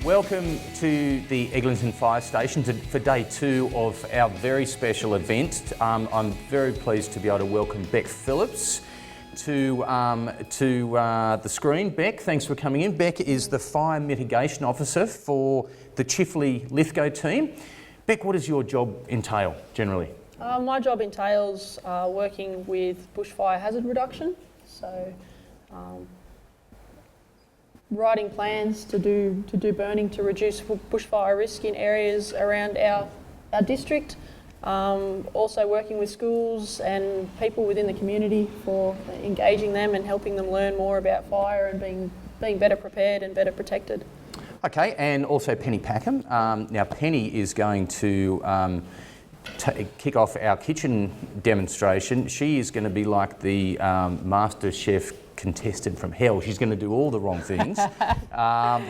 Welcome to the Eglinton Fire Station for day 2 of our very special event. I'm very pleased to be able to welcome Beck Phillips to the screen. Beck, thanks for coming in. Beck is the Fire Mitigation Officer for the Chifley Lithgow team. Beck, what does your job entail generally? My job entails working with bushfire hazard reduction, so writing plans to do burning to reduce bushfire risk in areas around our district. Also working with schools and people within the community for engaging them and helping them learn more about fire and being better prepared and better protected. Okay, and also Penny Packham. Now Penny is going to kick off our kitchen demonstration. She is going to be like the master chef contestant from hell. She's going to do all the wrong things.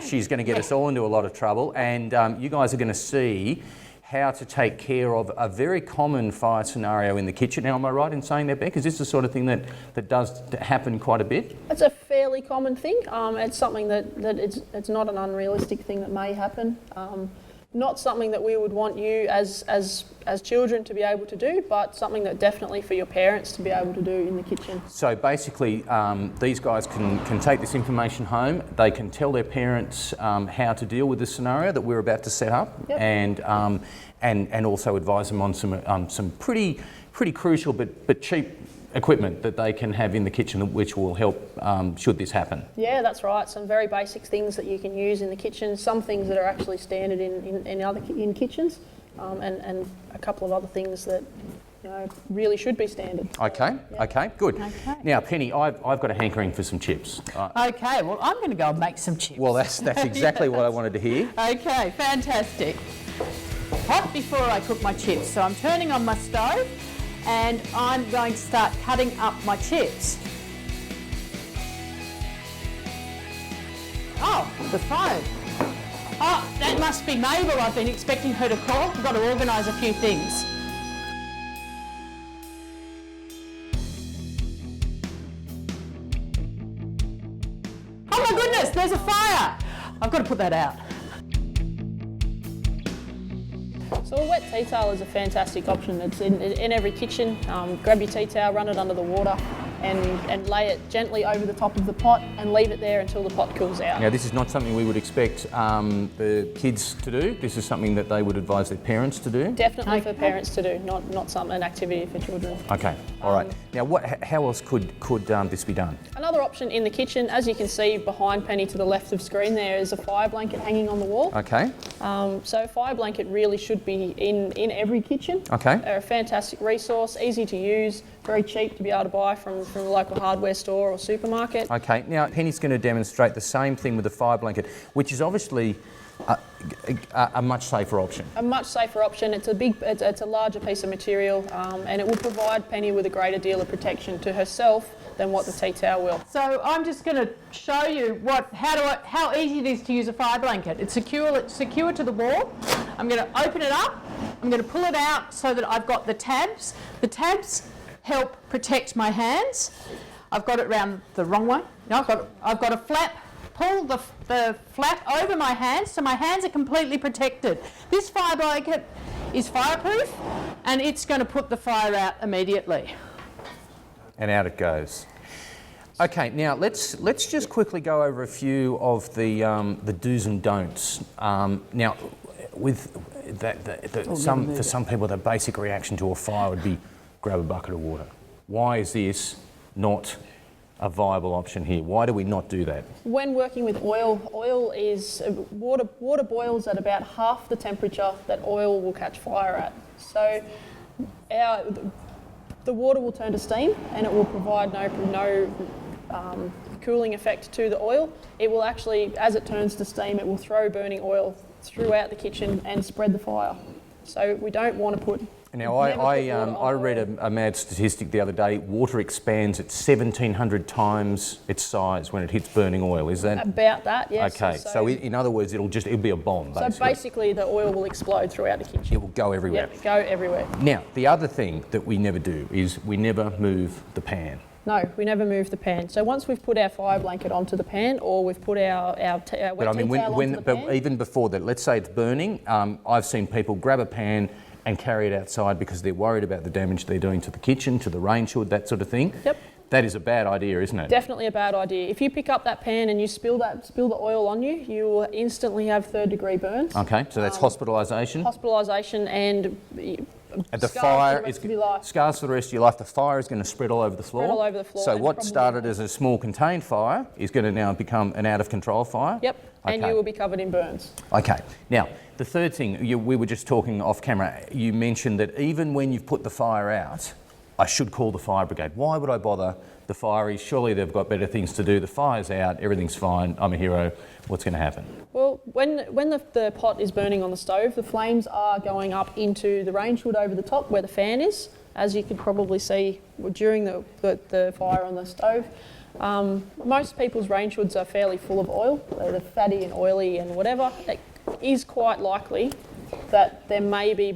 She's going to get us all into a lot of trouble, and you guys are going to see how to take care of a very common fire scenario in the kitchen. Now, am I right in saying that, Beck? Is this the sort of thing that does happen quite a bit? It's a fairly common thing. It's something that it's not an unrealistic thing that may happen. Not something that we would want you as children to be able to do, but something that definitely for your parents to be able to do in the kitchen. So basically, these guys can take this information home. They can tell their parents how to deal with this scenario that we're about to set up, yep. and also advise them on some pretty crucial but cheap equipment that they can have in the kitchen, which will help should this happen. Yeah, that's right. Some very basic things that you can use in the kitchen. Some things that are actually standard in kitchens, and a couple of other things that really should be standard. Okay. Yeah. Okay. Good. Okay. Now, Penny, I've got a hankering for some chips. Okay. Well, I'm going to go and make some chips. Well, that's exactly what I wanted to hear. Okay. Fantastic. Hot before I cook my chips, so I'm turning on my stove. And I'm going to start cutting up my chips. Oh, the phone. Oh, that must be Mabel. I've been expecting her to call. I've got to organise a few things. Oh my goodness, there's a fire. I've got to put that out. So a wet tea towel is a fantastic option. It's in every kitchen. Grab your tea towel, run it under the water and lay it gently over the top of the pot and leave it there until the pot cools out. Now, this is not something we would expect the kids to do. This is something that they would advise their parents to do? Definitely for parents to do, not an activity for children. Okay, all right. Now, how else could this be done? Another option in the kitchen, as you can see behind Penny to the left of screen there, is a fire blanket hanging on the wall. Okay. So a fire blanket really should be in every kitchen. Okay. They're a fantastic resource, easy to use, very cheap to be able to buy from a local hardware store or supermarket. Okay, now Penny's going to demonstrate the same thing with the fire blanket, which is obviously a much safer option. A much safer option. It's a larger piece of material, and it will provide Penny with a greater deal of protection to herself than what the tea towel will. So I'm just going to show you how easy it is to use a fire blanket. It's secure to the wall. I'm going to open it up. I'm going to pull it out so that I've got the tabs. The tabs help protect my hands. I've got it round the wrong way. No, I've got a flap. Pull the flap over my hands so my hands are completely protected. This fire blanket is fireproof and it's going to put the fire out immediately. And out it goes. Okay, now let's just quickly go over a few of the do's and don'ts. Now, with for some people, the basic reaction to a fire would be grab a bucket of water. Why is this not a viable option here? Why do we not do that? When working with oil is water boils at about half the temperature that oil will catch fire at. So the water will turn to steam and it will provide no cooling effect to the oil. It will actually, as it turns to steam, it will throw burning oil throughout the kitchen and spread the fire. So we don't want to put... Now, I read a mad statistic the other day. Water expands at 1,700 times its size when it hits burning oil. Is that about that? Yes. Okay. So in other words, it'll be a bomb. Basically. So basically, the oil will explode throughout the kitchen. It will go everywhere. Yep, go everywhere. Now, the other thing that we never do is we never move the pan. No, we never move the pan. So once we've put our fire blanket onto the pan, or we've put our wet tea towel onto the pan. But even before that, let's say it's burning, I've seen people grab a pan and carry it outside because they're worried about the damage they're doing to the kitchen, to the range hood, that sort of thing. Yep. That is a bad idea, isn't it? Definitely a bad idea. If you pick up that pan and you spill the oil on you, you will instantly have 3rd-degree burns. Okay, so that's hospitalisation. Hospitalisation and And the scars fire for the rest of your life. scars for the rest of your life. The fire is going to spread all over the floor. Spread all over the floor So and what probably started as a small contained fire is going to now become an out of control fire. Yep, and Okay. you will be covered in burns. Okay. Now, the third thing, we were just talking off camera, you mentioned that even when you've put the fire out, I should call the fire brigade. Why would I bother the fireys? Surely they've got better things to do. The fire's out, everything's fine, I'm a hero. What's going to happen? Well, when the pot is burning on the stove, the flames are going up into the range hood over the top where the fan is, as you could probably see during the fire on the stove. Most people's range hoods are fairly full of oil. They're fatty and oily and whatever. It is quite likely that there may be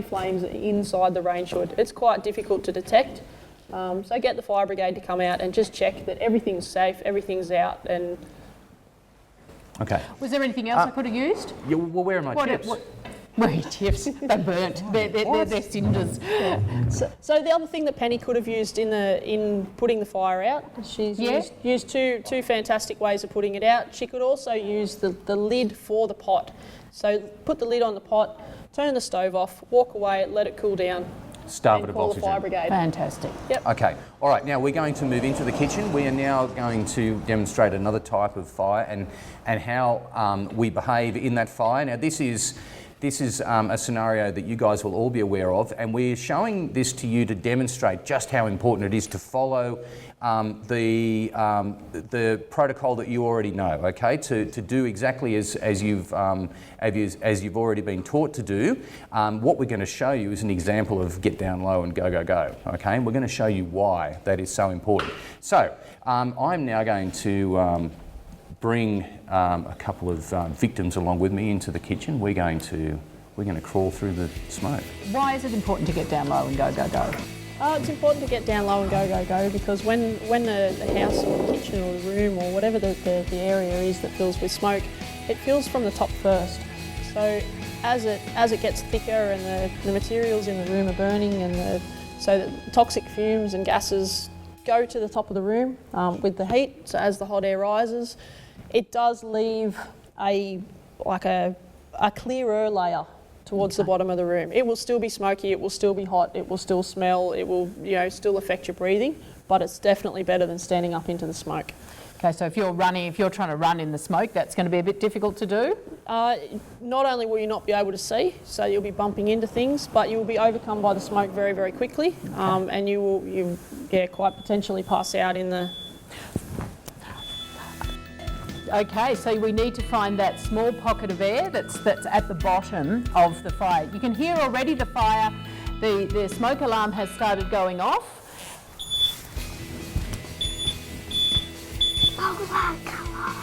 flames inside the range hood. It's quite difficult to detect. So get the fire brigade to come out and just check that everything's safe, everything's out, and Okay. Was there anything else I could have used? Yeah, well, where are my tips? Where are your tips? They're burnt. They're cinders. So the other thing that Penny could have used in putting the fire out, she's used two fantastic ways of putting it out. She could also use the lid for the pot. So put the lid on the pot, turn the stove off, walk away, let it cool down, Starve it and of call the oxygen. fire brigade. Fantastic. Yep. Okay, all right, now we're going to move into the kitchen. We are now going to demonstrate another type of fire and how we behave in that fire. Now this is a scenario that you guys will all be aware of, and we're showing this to you to demonstrate just how important it is to follow the protocol that you already know, okay? To do exactly as you've already been taught to do. What we're going to show you is an example of get down low and go, go, go, okay? And we're going to show you why that is so important. So I'm now going to bring a couple of victims along with me into the kitchen. We're going to crawl through the smoke. Why is it important to get down low and go, go, go? It's important to get down low and go, go, go, because when the house or the kitchen or the room or whatever the area is that fills with smoke, it fills from the top first. So as it gets thicker and the materials in the room are burning, and so the toxic fumes and gases go to the top of the room with the heat. So as the hot air rises, it does leave a clearer layer towards the bottom of the room. It will still be smoky, it will still be hot, it will still smell, it will still affect your breathing, but it's definitely better than standing up into the smoke. Okay, so if you're trying to run in the smoke, that's going to be a bit difficult to do? Not only will you not be able to see, so you'll be bumping into things, but you will be overcome by the smoke very, very quickly, and you will quite potentially pass out in the... Okay, so we need to find that small pocket of air that's at the bottom of the fire. You can hear already the fire, the smoke alarm has started going off. Oh, come on.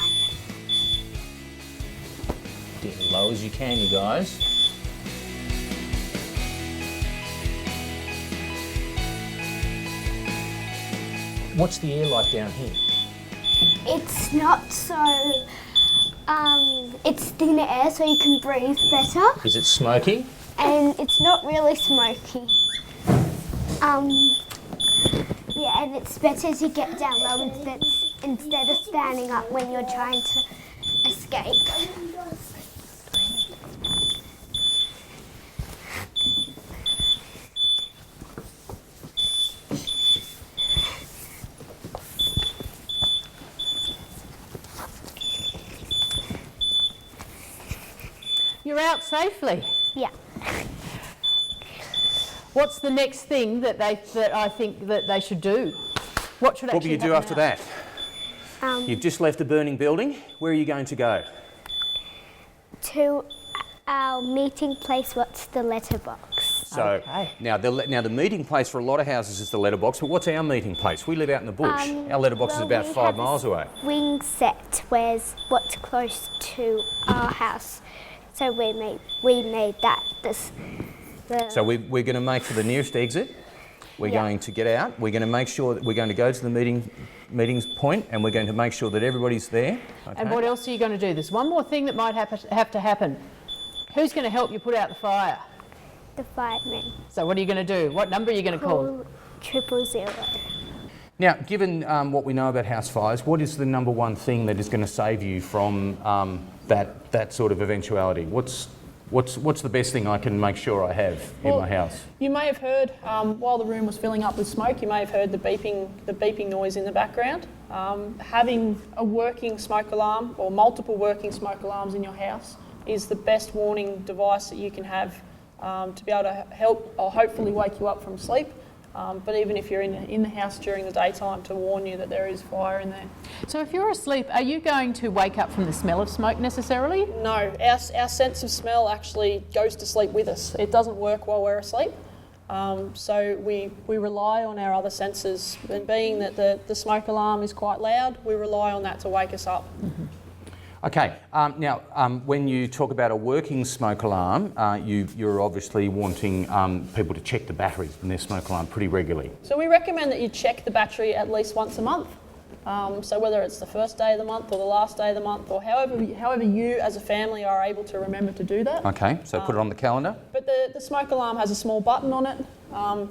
Get as low as you can, you guys. What's the air like down here? It's not so, it's thinner air so you can breathe better, Is it smoky? and it's not really smoky. Yeah, and it's better to get down low instead of standing up when you're trying to escape. You're out safely. Yeah. What's the next thing that I think that they should do? What should What will actually you do happen after now? that? You've just left a burning building. Where are you going to go? To our meeting place, what's the letterbox? So Okay. now the meeting place for a lot of houses is the letterbox, but what's our meeting place? We live out in the bush. Our letterbox is about 5 miles away. Wing set, where's what's close to our house. So we made that So we're going to make for the nearest exit. We're going to get out. We're going to make sure that we're going to go to the meetings point, and we're going to make sure that everybody's there. Okay? And what else are you going to do? There's one more thing that might have to happen. Who's going to help you put out the fire? The fireman. So what are you going to do? What number are you going to call? Call 000. Now, given what we know about house fires, what is the number one thing that is going to save you from that sort of eventuality? What's the best thing I can make sure I have in my house? You may have heard, while the room was filling up with smoke, you may have heard the beeping noise in the background. Having a working smoke alarm or multiple working smoke alarms in your house is the best warning device that you can have to be able to help or hopefully wake you up from sleep. But even if you're in the house during the daytime, to warn you that there is fire in there. So if you're asleep, are you going to wake up from the smell of smoke necessarily? No, our sense of smell actually goes to sleep with us. It doesn't work while we're asleep. So we rely on our other senses, and being that the smoke alarm is quite loud, we rely on that to wake us up. Mm-hmm. Okay, now when you talk about a working smoke alarm, you're obviously wanting people to check the batteries in their smoke alarm pretty regularly. So we recommend that you check the battery at least once a month. So whether it's the first day of the month or the last day of the month, or however you as a family are able to remember to do that. Okay, so put it on the calendar. But the smoke alarm has a small button on it.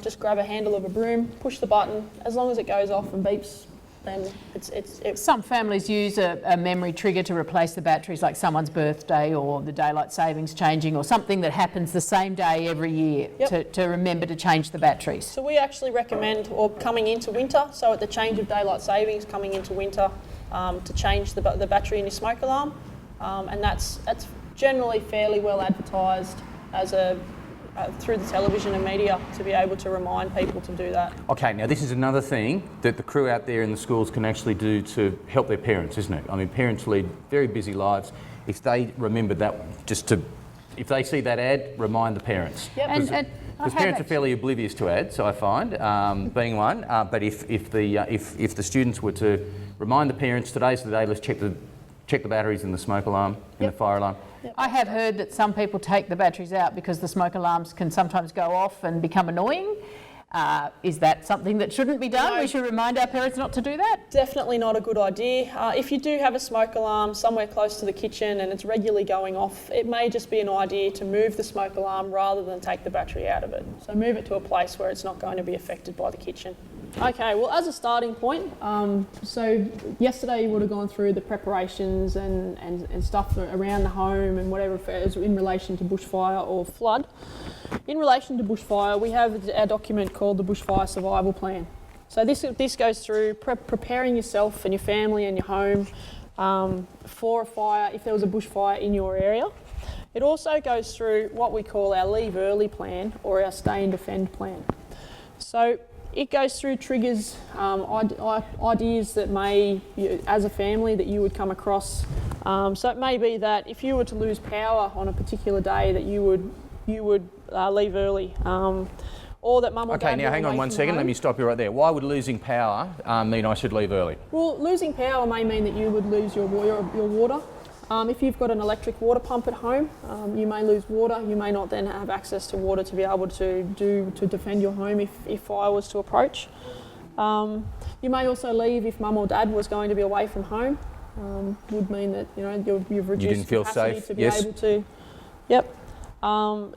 Just grab a handle of a broom, push the button. As long as it goes off and beeps, then it's Some families use a memory trigger to replace the batteries, like someone's birthday or the daylight savings changing, or something that happens the same day every year. Yep. to remember to change the batteries. So we actually recommend, or coming into winter, so at the change of daylight savings coming into winter, to change the battery in your smoke alarm, and that's generally fairly well advertised as through the television and media, to be able to remind people to do that. Okay, now this is another thing that the crew out there in the schools can actually do to help their parents, isn't it? I mean, parents lead very busy lives. If they remember that, if they see that ad, remind the parents. Yep. Because parents are fairly oblivious to ads, I find, being one. But if the students were to remind the parents, today's the day, let's check the batteries in the smoke alarm, in the fire alarm. Yep. I have heard that some people take the batteries out because the smoke alarms can sometimes go off and become annoying. Is that something that shouldn't be done? No. We should remind our parents not to do that? Definitely not a good idea. If you do have a smoke alarm somewhere close to the kitchen and it's regularly going off, it may just be an idea to move the smoke alarm rather than take the battery out of it. So move it to a place where it's not going to be affected by the kitchen. Okay, well, as a starting point, so yesterday you would have gone through the preparations and stuff around the home and whatever in relation to bushfire or flood. In relation to bushfire, we have our document called the Bushfire Survival Plan. So this goes through preparing yourself and your family and your home for a fire if there was a bushfire in your area. It also goes through what we call our Leave Early plan or our Stay and Defend plan. So it goes through triggers, ideas that as a family, that you would come across. So it may be that if you were to lose power on a particular day, that you would leave early, or that mum or dad. Okay, now hang on 1 second. Let me stop you right there. Why would losing power mean I should leave early? Well, losing power may mean that you would lose your water. If you've got an electric water pump at home, you may lose water. You may not then have access to water to be able to defend your home if fire was to approach. You may also leave if mum or dad was going to be away from home. Would mean that you've reduced you didn't feel capacity safe. to be Yes. able to. Yep.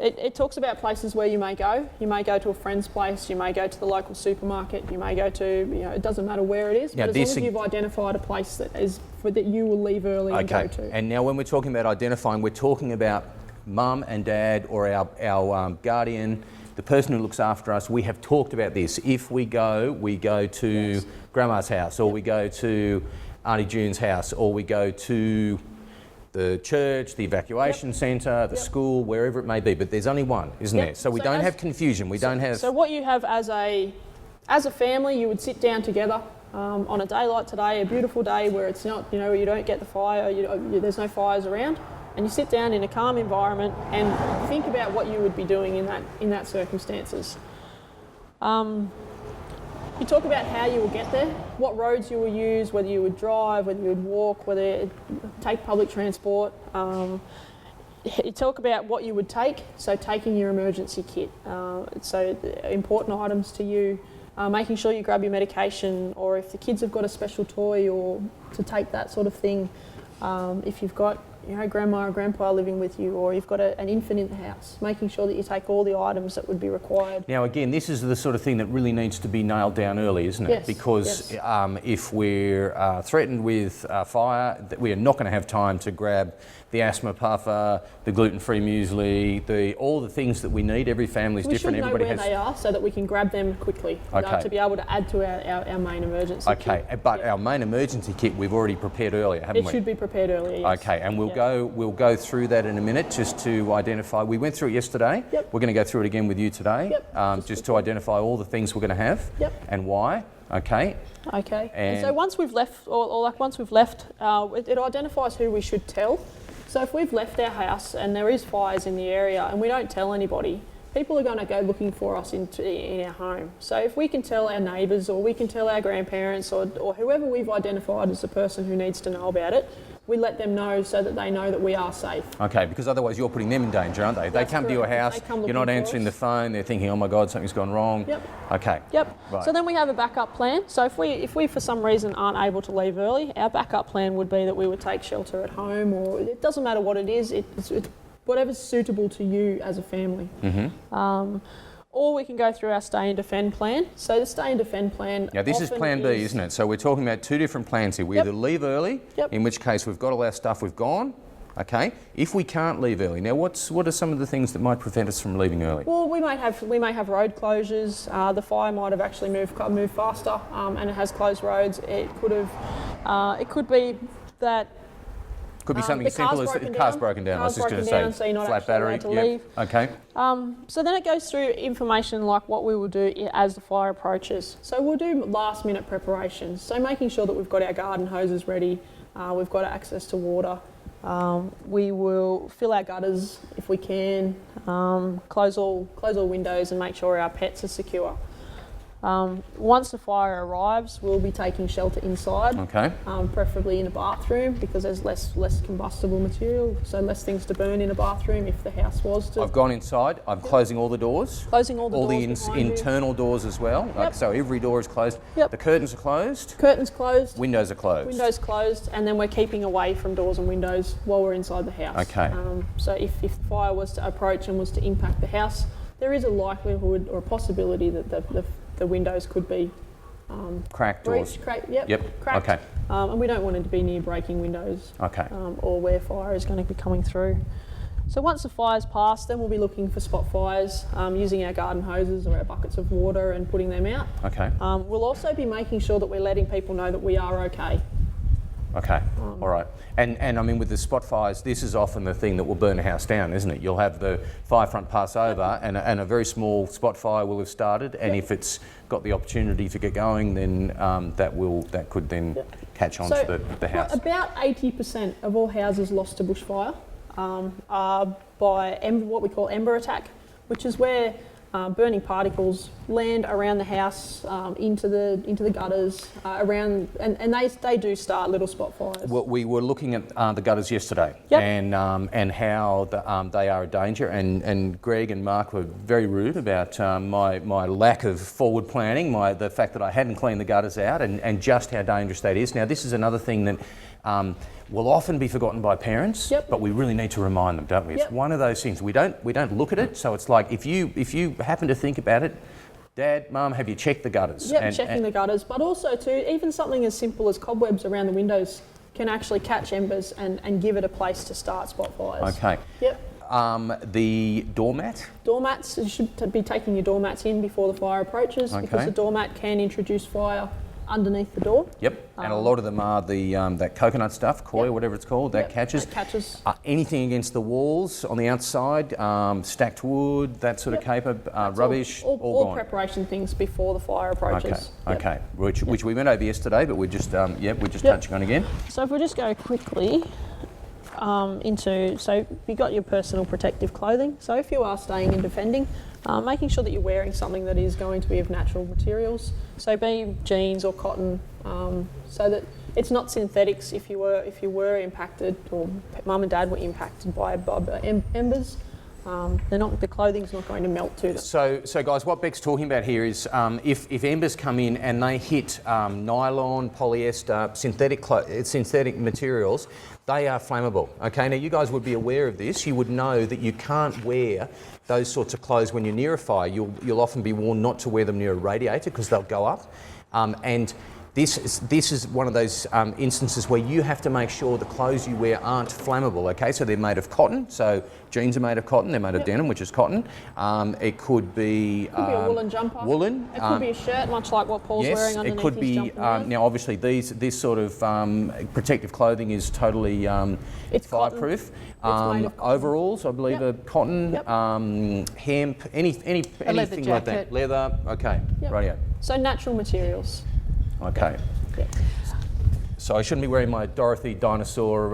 It talks about places where you may go. You may go to a friend's place, you may go to the local supermarket, you may go to, it doesn't matter where it is, Now, but as long as you've identified a place that you will leave early and go to. And now when we're talking about identifying, we're talking about mum and dad or our guardian, the person who looks after us. We have talked about this. If we go to Yes. Grandma's house, or we go to Auntie June's house, or we go to the church, the evacuation centre, the school, wherever it may be, but there's only one, isn't there? So we don't have confusion. We don't have. So what you have as a family, you would sit down together on a day like today, a beautiful day where it's not, you don't get the fire, there's no fires around, and you sit down in a calm environment and think about what you would be doing in that circumstances. You talk about how you will get there, what roads you will use, whether you would drive, whether you would walk, whether you take public transport. You talk about what you would take, so taking your emergency kit. So important items to you, making sure you grab your medication, or if the kids have got a special toy, or to take that sort of thing. If you've got grandma or grandpa living with you, or you've got an infant in the house, making sure that you take all the items that would be required. Now again, this is the sort of thing that really needs to be nailed down early, isn't it? Yes, Because yes. If we're threatened with fire, we are not going to have time to grab the asthma puffer, the gluten-free muesli, all the things that we need. Every family's We different. should know Everybody where has. they are so that we can grab them quickly, Okay. to be able to add to our main emergency Okay, kit. but our main emergency kit we've already prepared earlier, haven't It we? should be prepared earlier, yes. Okay, and we'll go through that in a minute just to identify. We went through it yesterday. Yep. We're going to go through it again with you today. Yep. Just to identify all the things we're going to have. Yep. And why. Okay. Okay. And so once we've left, it identifies who we should tell. So if we've left our house and there is fires in the area and we don't tell anybody, people are going to go looking for us in our home. So if we can tell our neighbours, or we can tell our grandparents, or whoever we've identified as the person who needs to know about it, we let them know so that they know that we are safe. Okay, because otherwise you're putting them in danger, aren't they? They That's come to your correct. house, They come you're not looking for answering the us. phone, they're thinking, oh my God, something's gone wrong. Yep. Okay. Yep. Right. So then we have a backup plan. So if we for some reason aren't able to leave early, our backup plan would be that we would take shelter at home, or it doesn't matter what it is. It's whatever's suitable to you as a family. Mm-hmm. Or we can go through our stay and defend plan. So the stay and defend plan. Now this is often plan B, isn't it? So we're talking about two different plans here. We Yep. either leave early, Yep. in which case we've got all our stuff, we've gone. Okay. If we can't leave early, now what are some of the things that might prevent us from leaving early? Well, we may have road closures. The fire might have actually moved faster, and it has closed roads. It could be that. Could be something the as simple as the car's broken down. I was just going to say so you're not flat actually battery. allowed to leave. Okay. So then it goes through information like what we will do as the fire approaches. So we'll do last minute preparations. So making sure that we've got our garden hoses ready, we've got access to water. We will fill our gutters if we can, close all windows and make sure our pets are secure. Once the fire arrives, we'll be taking shelter inside, Okay. preferably in a bathroom, because there's less combustible material, so less things to burn in a bathroom if the house was to. I've gone inside. I'm closing all the doors. Closing all the doors behind you. internal doors as well. Like, Yep. so every door is closed. Yep. The curtains are closed. Curtains closed. Windows are closed. Windows closed, and then we're keeping away from doors and windows while we're inside the house. Okay. So if the fire was to approach and was to impact the house, there is a likelihood or a possibility that the windows could be Cracked doors. cracked. Yep. Cracked. Okay. And we don't want it to be near breaking windows. Okay. Or where fire is going to be coming through. So once the fire's passed, then we'll be looking for spot fires, using our garden hoses or our buckets of water and putting them out. Okay. We'll also be making sure that we're letting people know that we are okay. Okay. All right. And I mean, with the spot fires, this is often the thing that will burn a house down, isn't it? You'll have the fire front pass over, and a very small spot fire will have started. And if it's got the opportunity to get going, then that could then catch on to the house. About 80% of all houses lost to bushfire are by what we call ember attack, which is where burning particles land around the house, into the gutters, around, and they do start little spot fires. Well, we were looking at the gutters yesterday, Yep. and how they are a danger. And Greg and Mark were very rude about my lack of forward planning, the fact that I hadn't cleaned the gutters out, and just how dangerous that is. Now, this is another thing that will often be forgotten by parents, Yep. but we really need to remind them, don't we? It's Yep. one of those things we don't look at it. So it's like if you happen to think about it, Dad, Mum, have you checked the gutters? Yep, checking the gutters, but also too, even something as simple as cobwebs around the windows can actually catch embers and give it a place to start spot fires. Okay. Yep. The doormat. Doormats, you should be taking your doormats in before the fire approaches, Okay. because the doormat can introduce fire underneath the door. Yep. And a lot of them are the that coconut stuff, koi, Yep. or whatever it's called, that Yep, catches. that catches. Anything against the walls on the outside, stacked wood, that sort of caper, That's rubbish, all all gone. preparation things before the fire approaches. Yep. Okay. Which we went over yesterday, but we're just Yep. touching on again. So if we just go quickly so you've got your personal protective clothing. So if you are staying and defending, making sure that you're wearing something that is going to be of natural materials. So be jeans or cotton, so that It's not synthetics if you were impacted, or mum and dad were impacted by embers. The clothing's not going to melt to them. So guys, what Beck's talking about here is if embers come in and they hit nylon, polyester, synthetic materials, they are flammable. Okay, now you guys would be aware of this. You would know that you can't wear those sorts of clothes when you're near a fire. You'll often be warned not to wear them near a radiator because they'll go up. And this is one of those instances where you have to make sure the clothes you wear aren't flammable, okay? So they're made of cotton, so jeans are made of cotton, they're made of denim, which is cotton. It could be... a woolen jumper. Woolen. It could be a shirt, much like what Paul's wearing underneath it could his be, jumper. now obviously this sort of protective clothing is totally It's fireproof. Made of cotton. Overalls, I believe, are cotton, hemp, anything like jacket. that. Leather, okay, rightio. So natural materials. Okay. Yep. So I shouldn't be wearing my Dorothy dinosaur.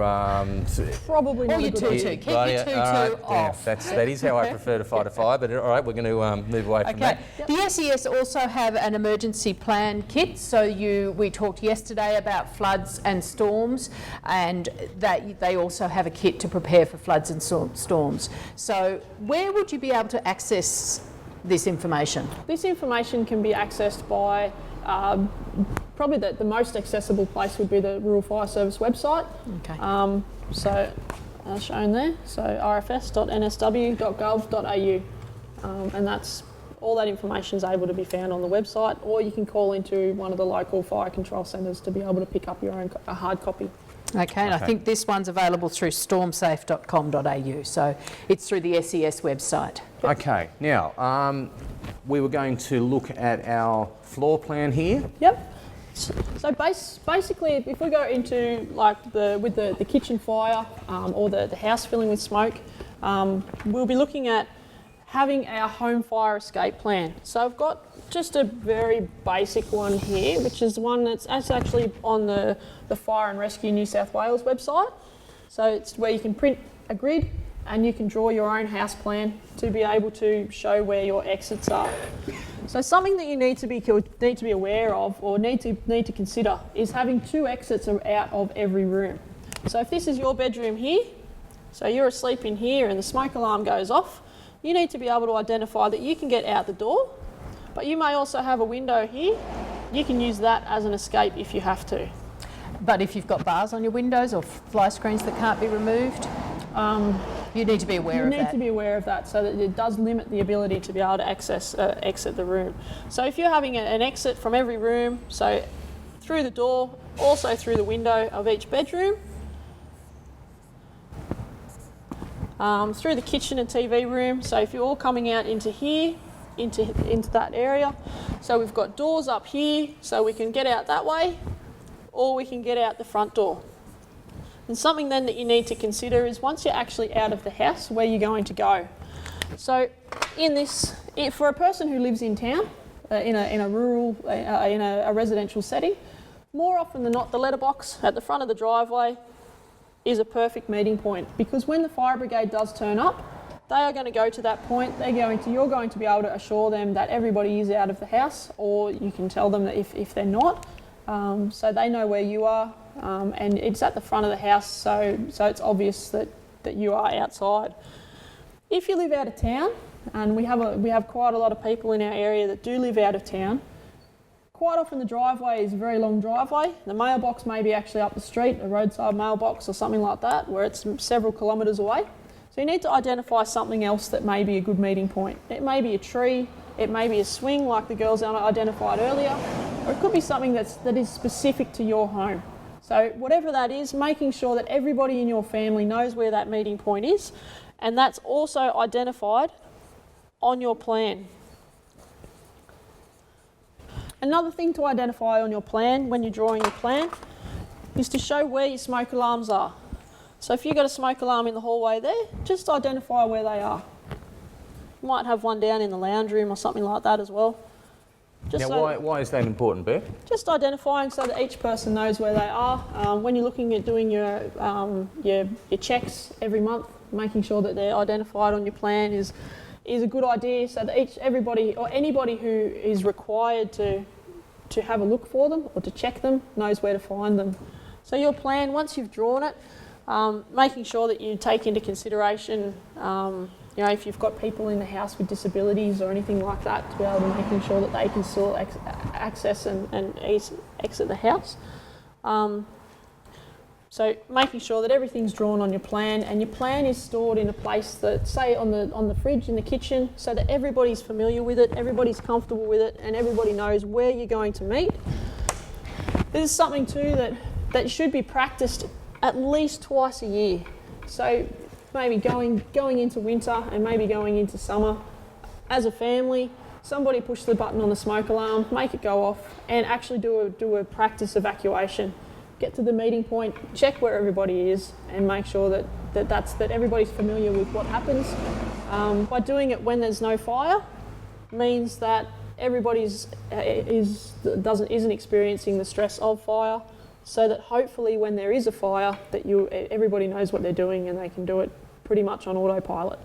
Probably not Or a your good tutu. idea. Keep your tutu off. That is how I prefer to fight a fire. But all right, we're going to move away from Okay. that. The SES also have an emergency plan kit. So we talked yesterday about floods and storms, and that they also have a kit to prepare for floods and storms. So where would you be able to access this information? This information can be accessed by probably the most accessible place would be the Rural Fire Service website. Okay. So as shown there, so rfs.nsw.gov.au, and that's all that information is able to be found on the website, or you can call into one of the local fire control centres to be able to pick up your own a hard copy. Okay, and I think this one's available through stormsafe.com.au, so it's through the SES website. Okay. Now we were going to look at our floor plan here. Yep. So basically, if we go into like the kitchen fire or the house filling with smoke, we'll be looking at having our home fire escape plan. So I've got just a very basic one here, which is one that's actually on the Fire and Rescue New South Wales website. So it's where you can print a grid and you can draw your own house plan to be able to show where your exits are. So something that you need to be aware of, or need to consider, is having 2 exits out of every room. So if this is your bedroom here, so you're asleep in here and the smoke alarm goes off, you need to be able to identify that you can get out the door, but you may also have a window here. You can use that as an escape if you have to. But if you've got bars on your windows or fly screens that can't be removed, you need to be aware of that. You need to be aware of that, so that it does limit the ability to be able to exit the room. So if you're having an exit from every room, so through the door, also through the window of each bedroom, through the kitchen and TV room, so if you're all coming out into here, into that area, so we've got doors up here, so we can get out that way, or we can get out the front door. And something then that you need to consider is once you're actually out of the house, where you're going to go. So for a person who lives in town, in a rural, in a residential setting, more often than not, the letterbox at the front of the driveway is a perfect meeting point, because when the fire brigade does turn up, they are going to go to that point. You're going to be able to assure them that everybody is out of the house, or you can tell them that if they're not, so they know where you are, and it's at the front of the house, so it's obvious that you are outside. If you live out of town, and we have quite a lot of people in our area that do live out of town, quite often the driveway is a very long driveway. The mailbox may be actually up the street, a roadside mailbox or something like that, where it's several kilometres away. So you need to identify something else that may be a good meeting point. It may be a tree, it may be a swing like the girls identified earlier, or it could be something that is specific to your home. So whatever that is, making sure that everybody in your family knows where that meeting point is, and that's also identified on your plan. Another thing to identify on your plan when you're drawing your plan is to show where your smoke alarms are. So if you've got a smoke alarm in the hallway there, just identify where they are. You might have one down in the lounge room or something like that as well. Why is that important, Beth? Just identifying so that each person knows where they are. When you're looking at doing your checks every month, making sure that they're identified on your plan is a good idea, so that everybody or anybody who is required to to have a look for them or to check them, knows where to find them. So your plan, once you've drawn it, making sure that you take into consideration, you know, if you've got people in the house with disabilities or anything like that, to be able to making sure that they can still access and exit the house. So making sure that everything's drawn on your plan, and your plan is stored in a place that, say, on the fridge in the kitchen, so that everybody's familiar with it, everybody's comfortable with it, and everybody knows where you're going to meet. This is something too that should be practiced at least twice a year. So maybe going into winter and maybe going into summer, as a family, somebody push the button on the smoke alarm, make it go off, and actually do a practice evacuation. Get to the meeting point, check where everybody is, and make sure that everybody's familiar with what happens. By doing it when there's no fire, means that everybody isn't experiencing the stress of fire, so that hopefully when there is a fire, that everybody knows what they're doing and they can do it pretty much on autopilot.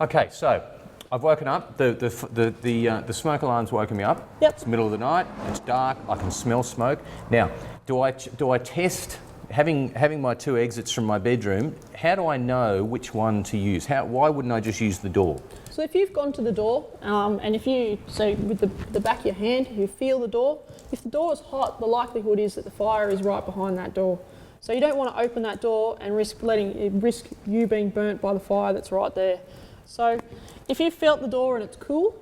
Okay, so I've woken up. The smoke alarm's woken me up. Yep. It's the middle of the night. It's dark. I can smell smoke. Now, do I test, having my two exits from my bedroom? How do I know which one to use? Why wouldn't I just use the door? So if you've gone to the door, and with the back of your hand, you feel the door. If the door is hot, the likelihood is that the fire is right behind that door. So you don't want to open that door and risk you being burnt by the fire that's right there. So if you've felt the door and it's cool,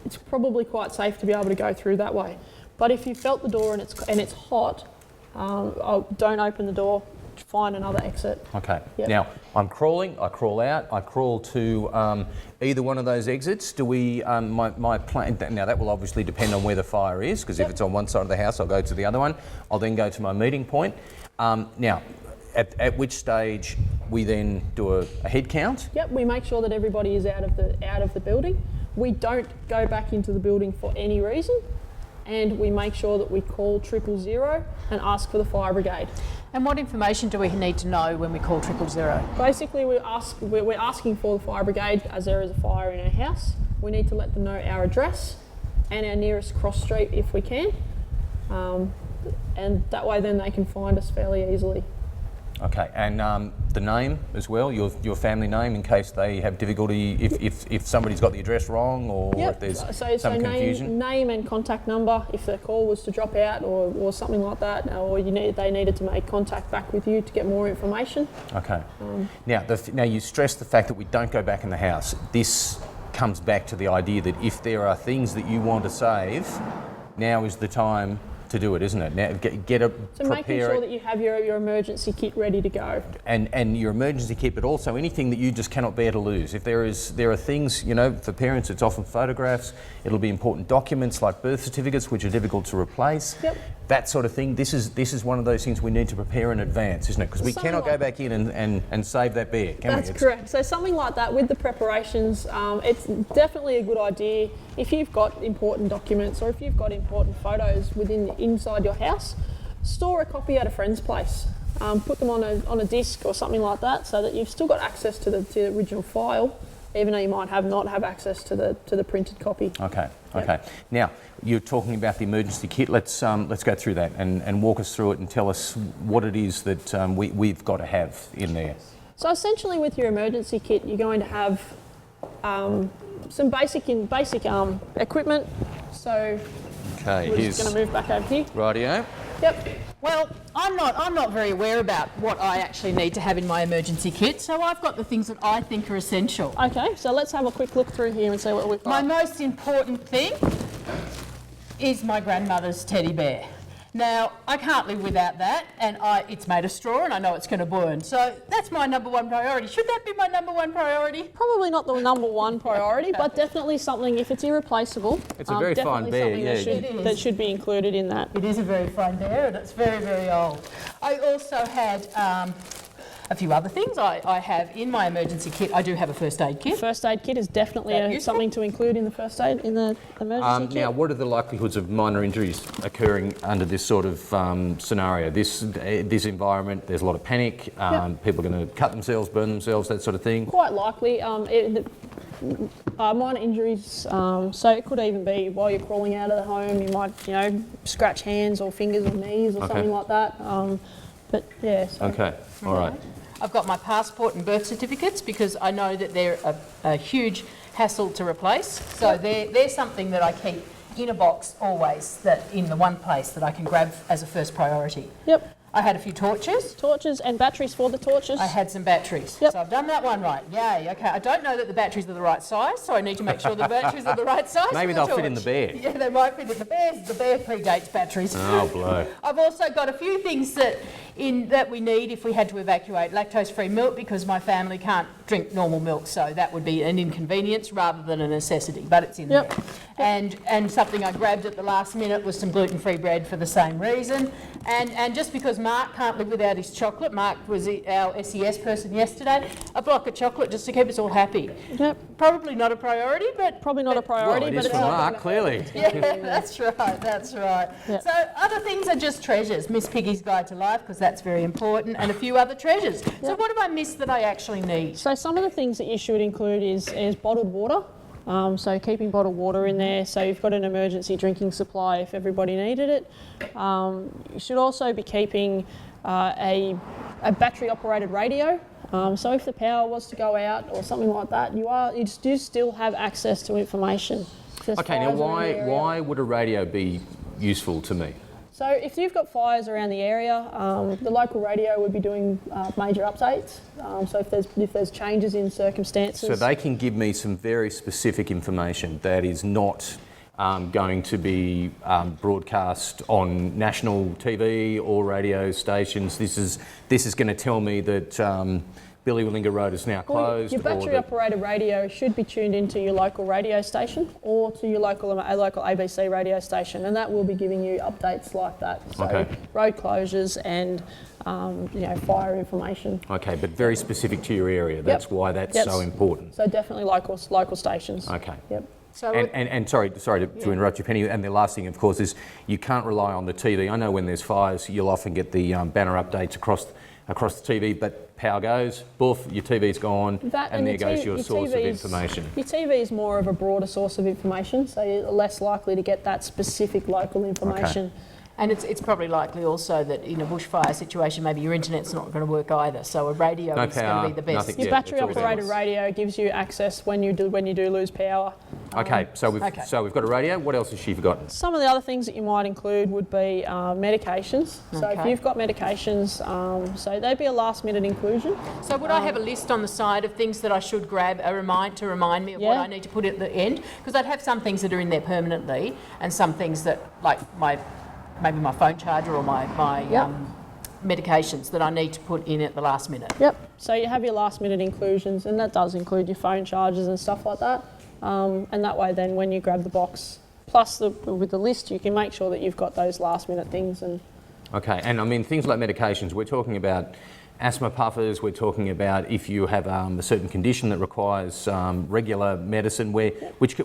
it's probably quite safe to be able to go through that way. But if you felt the door and it's hot, don't open the door. Find another exit. Okay. Yep. Now I'm crawling. I crawl out. I crawl to either one of those exits. Do we? My plan. Now that will obviously depend on where the fire is, because if it's on one side of the house, I'll go to the other one. I'll then go to my meeting point. Now, at which stage we then do a head count? Yep. We make sure that everybody is out of the building. We don't go back into the building for any reason, and we make sure that we call 000 and ask for the fire brigade. And what information do we need to know when we call 000? Basically, we're asking for the fire brigade as there is a fire in our house. We need to let them know our address and our nearest cross street if we can, and that way then they can find us fairly easily. Okay, and the name as well, your family name, in case they have difficulty, if somebody's got the address wrong, or if there's some confusion. Name and contact number, if the call was to drop out or something like that, or they needed to make contact back with you to get more information. Okay. Now you stress the fact that we don't go back in the house. This comes back to the idea that if there are things that you want to save, now is the time to do it, isn't it? Now, making sure that you have your emergency kit ready to go. And your emergency kit, but also anything that you just cannot bear to lose. If there are things, you know, for parents it's often photographs, it'll be important documents like birth certificates, which are difficult to replace. Yep. That sort of thing. This is one of those things we need to prepare in advance, isn't it? Because we cannot go back in and save that bear, can we? That's correct. So something like that with the preparations, it's definitely a good idea. If you've got important documents or if you've got important photos inside your house, store a copy at a friend's place. Put them on a disc or something like that, so that you've still got access to the original file, even though you might not have access to the printed copy. Okay. Yep. Okay. Now you're talking about the emergency kit. Let's go through that and walk us through it and tell us what it is that we've got to have in there. So essentially, with your emergency kit, you're going to have some basic equipment. So we're just going to move back over here. Rightio. Yep. Well, I'm not very aware about what I actually need to have in my emergency kit, so I've got the things that I think are essential. Okay, so let's have a quick look through here and see what we've got. My most important thing is my grandmother's teddy bear. Now, I can't live without that, and it's made of straw and I know it's going to burn. So that's my number one priority. Should that be my number one priority? Probably not the number one priority, but definitely something, if it's irreplaceable. It's a very fine bear, yeah. That should be included in that. It is a very fine bear and it's very, very old. I also had a few other things I have in my emergency kit. I do have a first aid kit. First aid kit is definitely something to include in the first aid, in the emergency kit. Now, what are the likelihoods of minor injuries occurring under this sort of scenario? This environment, there's a lot of panic. People are going to cut themselves, burn themselves, that sort of thing. Quite likely. minor injuries. So it could even be while you're crawling out of the home, you might, scratch hands or fingers or knees or something like that. But yeah. So. Okay, all right. I've got my passport and birth certificates because I know that they're a huge hassle to replace. So they're something that I keep in a box always, that in the one place that I can grab as a first priority. Yep. I had a few torches. Torches and batteries for the torches. I had some batteries. Yep. So I've done that one right. Yay, okay. I don't know that the batteries are the right size, so I need to make sure the batteries are the right size. Maybe for the they'll fit in torch. the bear. Yeah, they might fit in the bear. The bear predates batteries. Oh, blow. I've also got a few things that we need if we had to evacuate. Lactose-free milk, because my family can't drink normal milk, so that would be an inconvenience rather than a necessity, but it's in there. And something I grabbed at the last minute was some gluten-free bread for the same reason. And just because Mark can't live without his chocolate, Mark was our SES person yesterday, a block of chocolate just to keep us all happy. Yep. Probably not a priority, but... Probably not a priority, Well, it but is for Mark, clearly. Yeah, that's right. Yep. So other things are just treasures. Miss Piggy's Guide to Life, because that's very important, and a few other treasures. So what have I missed that I actually need? So some of the things that you should include is bottled water. So keeping bottled water in there, so you've got an emergency drinking supply if everybody needed it. You should also be keeping a battery operated radio. So if the power was to go out or something like that, you do still have access to information. Okay, now why would a radio be useful to me? So if you've got fires around the area, the local radio would be doing major updates. So if there's changes in circumstances. So they can give me some very specific information that is not going to be broadcast on national TV or radio stations. This is going to tell me that Billy Willinger Road is now closed. Your battery operated radio should be tuned into your local radio station or to your local ABC radio station, and that will be giving you updates like that. So road closures and fire information. Okay, but very specific to your area. That's why that's so important. So definitely local stations. Okay. Yep. So and sorry to interrupt you, Penny. And the last thing, of course, is you can't rely on the TV. I know when there's fires, you'll often get the banner updates across the TV, but power goes, boof, your TV's gone, and there goes your source of information. Your TV is more of a broader source of information, so you're less likely to get that specific local information. Okay. And it's probably likely also that in a bushfire situation, maybe your internet's not going to work either. So a radio is going to be the best. Your battery operated radio gives you access when you do lose power. Okay, so we've got a radio. What else has she forgotten? Some of the other things that you might include would be medications. So if you've got medications, so they'd be a last minute inclusion. So would I have a list on the side of things that I should grab to remind me of what I need to put at the end? Because I'd have some things that are in there permanently, and some things that, like maybe my phone charger or my medications that I need to put in at the last minute. Yep. So you have your last minute inclusions, and that does include your phone chargers and stuff like that. And that way then when you grab the box, plus with the list, you can make sure that you've got those last minute things. Okay, and I mean things like medications, we're talking about asthma puffers, we're talking about if you have a certain condition that requires regular medicine, which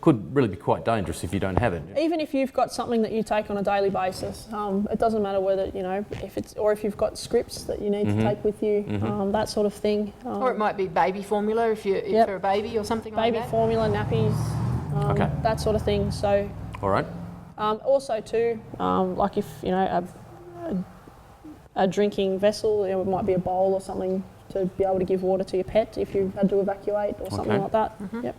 could really be quite dangerous if you don't have it. Even if you've got something that you take on a daily basis, it doesn't matter whether, if you've got scripts that you need to take with you, that sort of thing. Or it might be baby formula if you're a baby or something like that. Baby formula, nappies, that sort of thing. So. All right. Also too, like if, a drinking vessel, it might be a bowl or something to be able to give water to your pet if you had to evacuate or something like that. Yep.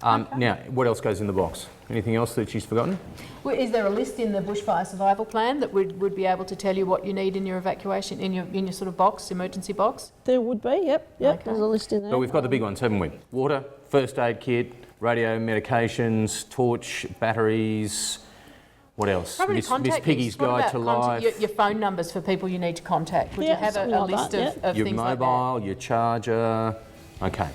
Now, what else goes in the box? Anything else that she's forgotten? Well, is there a list in the bushfire survival plan that would be able to tell you what you need in your evacuation, in your sort of box, emergency box? There would be, yep. Okay. There's a list in there. But we've got the big ones, haven't we? Water, first aid kit, radio, medications, torch, batteries. What else? Probably Miss list. Piggy's Guide to Life. Your phone numbers for people you need to contact. Would you have a list of your things like that? mobile, your charger. Okay.